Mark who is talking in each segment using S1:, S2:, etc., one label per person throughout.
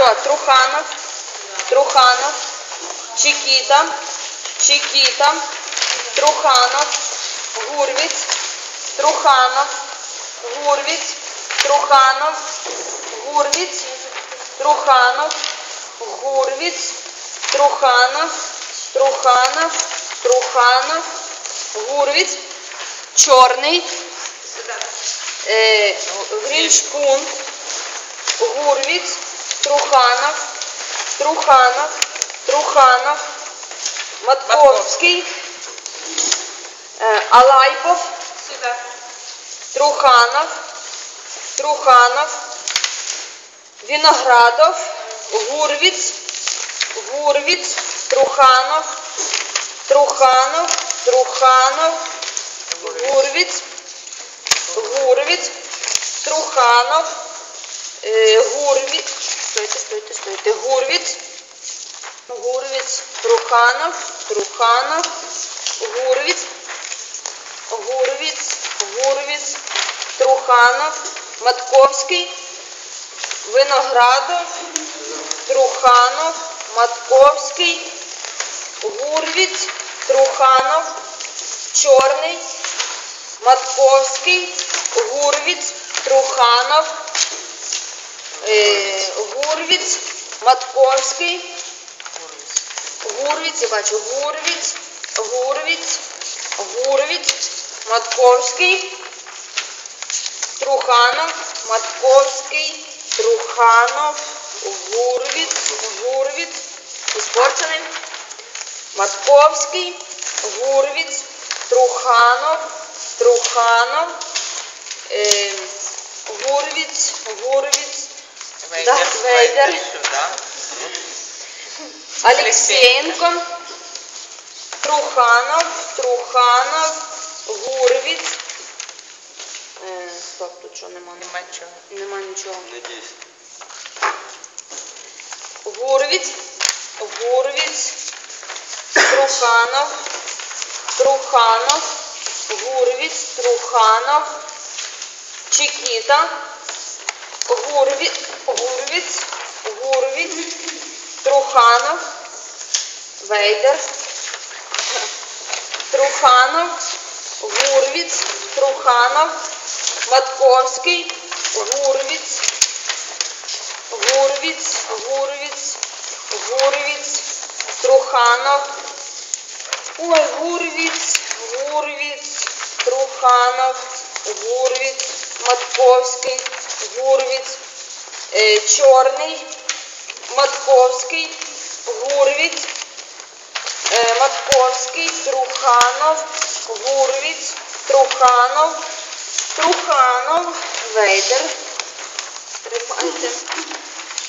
S1: Що? Труханов, Труханов, Чикіта, Чикіта, Труханов, Гурвіц, Труханов, Гурвіц, Труханов, Гурвіц, Труханов, Гурвіц, Труханов, Труханов, Труханов, Гурвіц, Чорний, Гріншпун, Гурвіц, Труханов, Труханов, Труханов, Матковський, Алайпов, Труханов, Труханов, Виноградов, Гурвіц, Гурвіц, Труханов, Труханов, Труханов, Гурвіц, Гурвіц, Труханов, Гурвіц, стойте, Гурвіц, Гурвіц, Труханов, Труханов, Гурвіц, Гурвіц, Гурвіц, Труханов, Матковський, Виноградов, Труханов, Матковський, Гурвіц, Труханов, Чорний, Матковський, Гурвіц, Труханов, Гурвіц, Матковський, Гурвіц, я бачу, Гурвіц, Гурвіц, Гурвіц, Матковський, Труханов, Матковський, Труханов, Гурвіц, Гурвіц, іспорчений, Матковський, Гурвіц, Труханов, Труханов, Гурвіц, Гурвіц, Вейдер, Алексєєнко, Труханов, Труханов, Гурвіц. Стоп, тут що нема? Нема нічого. Гурвіц, Гурвіц, Труханов, Труханов, Гурвіц, Труханов, Чикіта, Гурвіц, Гурвіц, Гурвіц, Труханов, Вейдер, Труханов, Гурвіц, Труханов, Матковський, Гурвіц, Гурвіц, Гурвіц, Гурвіц, Труханов, ой, Гурвіц, Гурвіц, Труханов, Гурвіц, Матковський, Гурвіц, Чорний, Матковський, Гурвіц, Матковський, Труханов, Гурвіц, Труханов, Труханов, Вейдер, тримайте,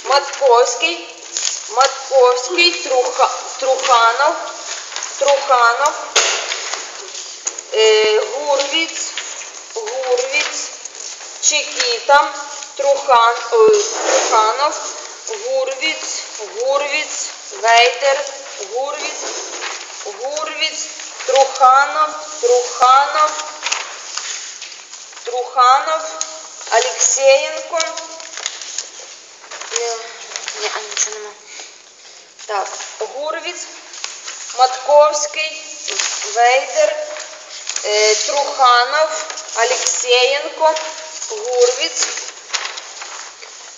S1: Матковський, Матковський, Труханов, Труханов, Гурвіц, Гурвіц, Чикіта, Труханов, Гурвіц, Гурвіц, Вейдер, Гурвіц, Гурвіц, Труханов, Труханов, Труханов, Алексєєнко. Нічого нема. Так, Гурвіц, Матковський, Вейдер, Труханов, Алексєєнко, Гурвіц,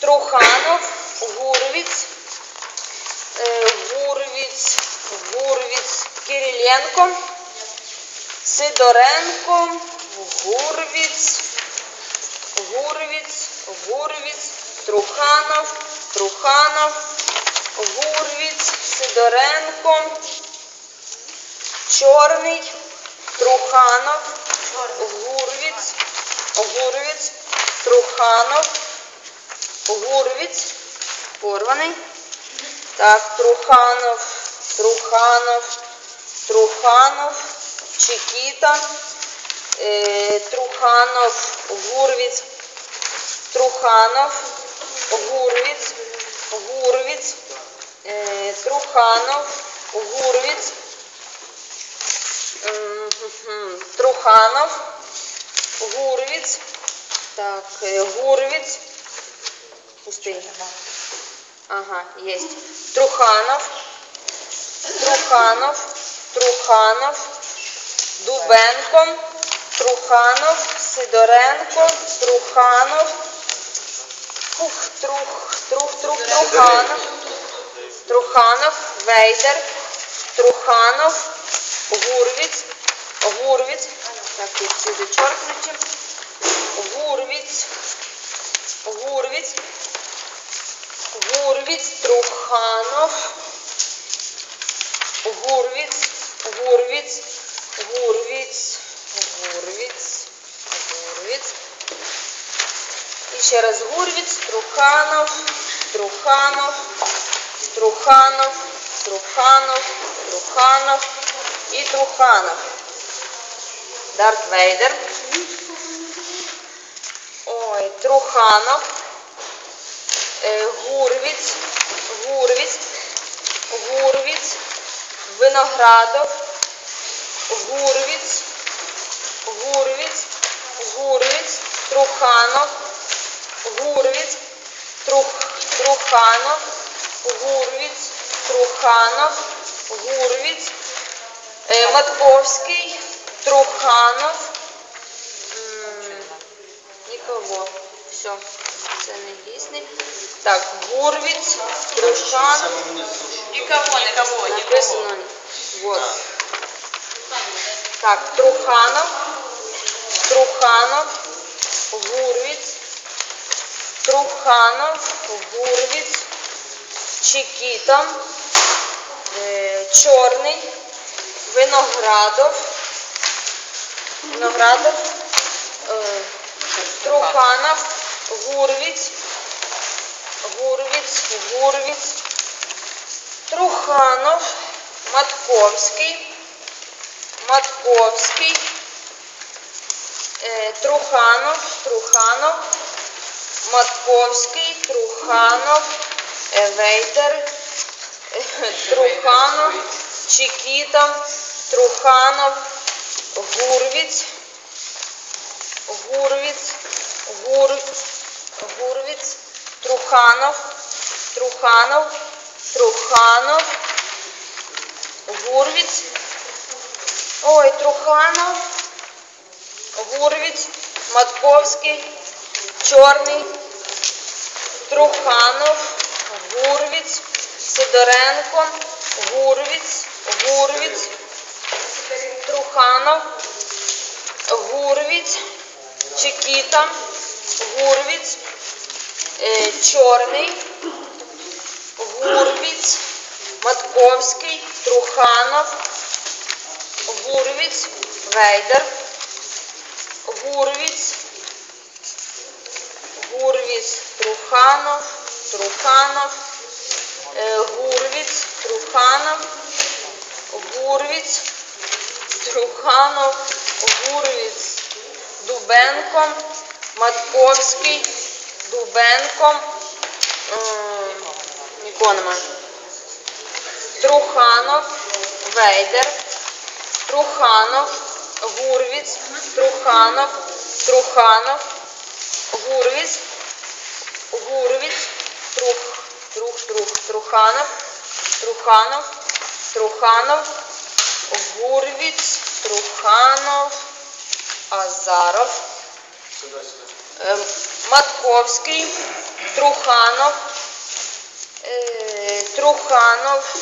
S1: Труханов, Гурвіц, Гурвіц, Гурвіц, Кириленко, Сидоренко, Гурвіц, Гурвіц, Гурвіц, Труханов, Труханов, Гурвіц, Сидоренко, Чорний, Труханов, Гурвіц, Гурвіц, Труханов, Гурвіц, порваний. Так, Труханов, Труханов, Труханов, Чикіта, Труханов, Гурвіц, Труханов, Гурвіц, Гурвіц, Труханов, Гурвіц, Труханов, Гурвіц, так, Гурвіц, пустий, Ага, есть. Труханов, Труханов, Труханов, Дубенко, Труханов, Сидоренко, Труханов, Труханов, Труханов, Вейдер, Труханов, Гурвіц, Гурвіц, так, тут ці зачеркнуті, Гурвіц, Гурвіц, Гурвіц, Труханов, Гурвіц, Гурвіц, Гурвіц, Гурвіц, Гурвіц. І ще раз Гурвіц, Труханов, Труханов, Труханов, Труханов, Труханов і Труханов. Дарт Вейдер. Ой, Труханов, Гурвіц, Гурвіц, Гурвіц, Виноградов, Гурвіц, Гурвіц, Гурвіц, Труханов, Гурвіц, Труханов, Гурвіц, Труханов, Гурвіц, Матковський, Труханов, нікого. Все, це не дійсний. Так, Гурвіц, Труханов.
S2: Никого.
S1: Написано. Вот. Так, Труханов, Труханов, Гурвіц, Труханов, Гурвіц, Чекіта, Чорний, Виноградов, Труханов, Гурвіц, Гурвіц, Гурвіц, Труханов, Матковський, Матковський, Труханов, Труханов, Матковський, Труханов, Вейдер, Труханов, Чекіта, Труханов, Гурвіц, Гурвіц, Гурвіц, Труханов, Труханов, Труханов, Гурвіц, ой, Труханов, Гурвіц, Матковський, Чорний, Труханов, Гурвіц, Сидоренко, Гурвіц, Гурвіц, Труханов, Гурвіц, Чекіта, Гурвіц, Чорний, Гурвіц, Матковський, Труханов, Гурвіц, Вейдер, Гурвіц, Гурвіц, Труханов, Труханов, Гурвіц, Труханов, Гурвіц, Труханов, Гурвіц, Дубенко, Матковський, Дубенко, нікого немає. Труханов, Вейдер, Труханов, Гурвіц, Труханов, Труханов, Гурвіц, Гурвіц, Труханов, Труханов, Труханов, Гурвіц, Труханов, Азаров, Матковський, Труханов, Труханов,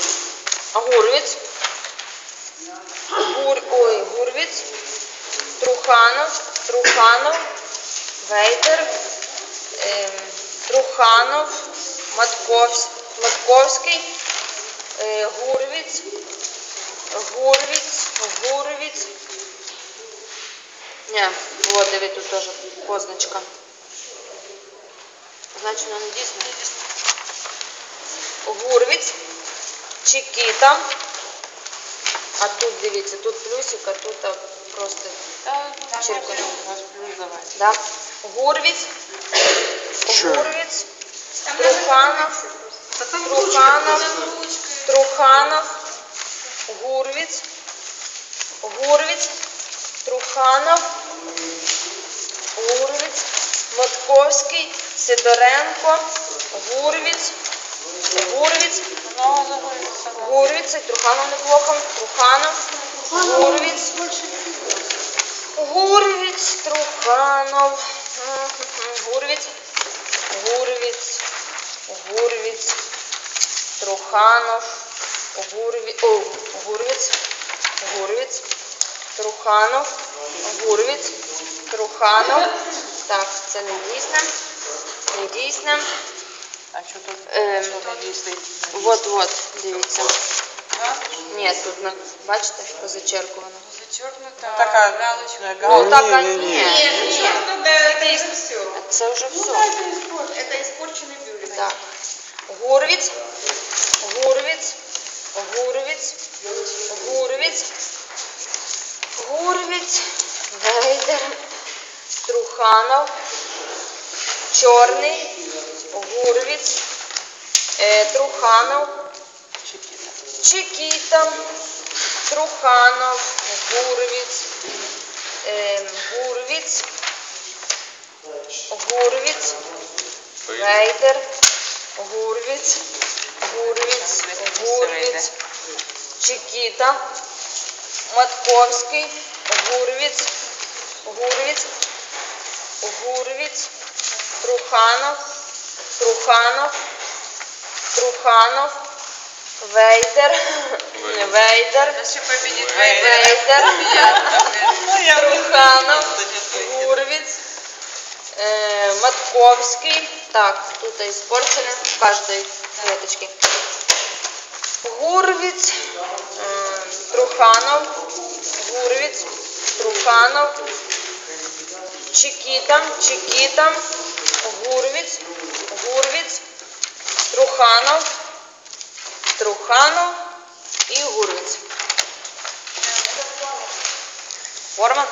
S1: Гурвіц, Гурвіц, Труханов, Труханов, Вейдер, Труханов, Матковський, Гурвіц, Гурвіц, Гурвіц. Не, вот, диви, тут теж позначка. Значить, воно не дійсно. Гурвіц, Чекіта. А тут, дивіться, тут плюсик, а тут просто черкану. Да? Гурвіц, Гурвіц, Труханов, Труханов, Труханов, Гурвіц, Гурвіц, Труханов, Гурвіц, Матковський, Сидоренко, Гурвіц, Гурвиц. Гурвиц. И Труханов неплохо. Труханов. Гурвиц. Гурвиц. Труханов. Гурвиц. Гурвиц. Гурвиц. Труханов. Гурвиц. Гурвиц. Гурвиц. Труханов. Гурвиц. Труханов. Так, це не дійсне. Не дійсне.
S2: А що тут? Що не дійсний?
S1: Вот, дивіться. Ні, тут, бачите, позачеркувано.
S2: Зачеркнута
S3: Така
S2: галочка.
S1: Ну, так, а
S3: ні.
S1: ні.
S2: Зачеркнута, это есть все.
S1: Це вже все.
S2: Это испорченный бюллетень.
S1: Так. Гурвиц. Гурвиц. Гурвиц. Гурвиц. Гурвиц. Вейдер. Труханов. Чорний. Гурвиц. Труханов. Чекіта. Труханов. Гурвиц. Гурвиц. Гурвиц. Вейдер. Гурвиц. Гурвиц. Гурвиц. Чекіта. Матковський. Гурвиц. Гурвиц. Гурвиц. Труханов. Труханов. Труханов. Вейдер. Вейдер.
S2: Сейчас победит
S1: Вейдер. Труханов. Гурвиц. Матковский. Так, тут испорчено в каждой клеточке. Гурвиц. Труханов. Гурвиц. Труханов. Чекіта. Чекіта. Гурвиц. Гурвиц. Труханов. Труханов и Гурвиц. Форма.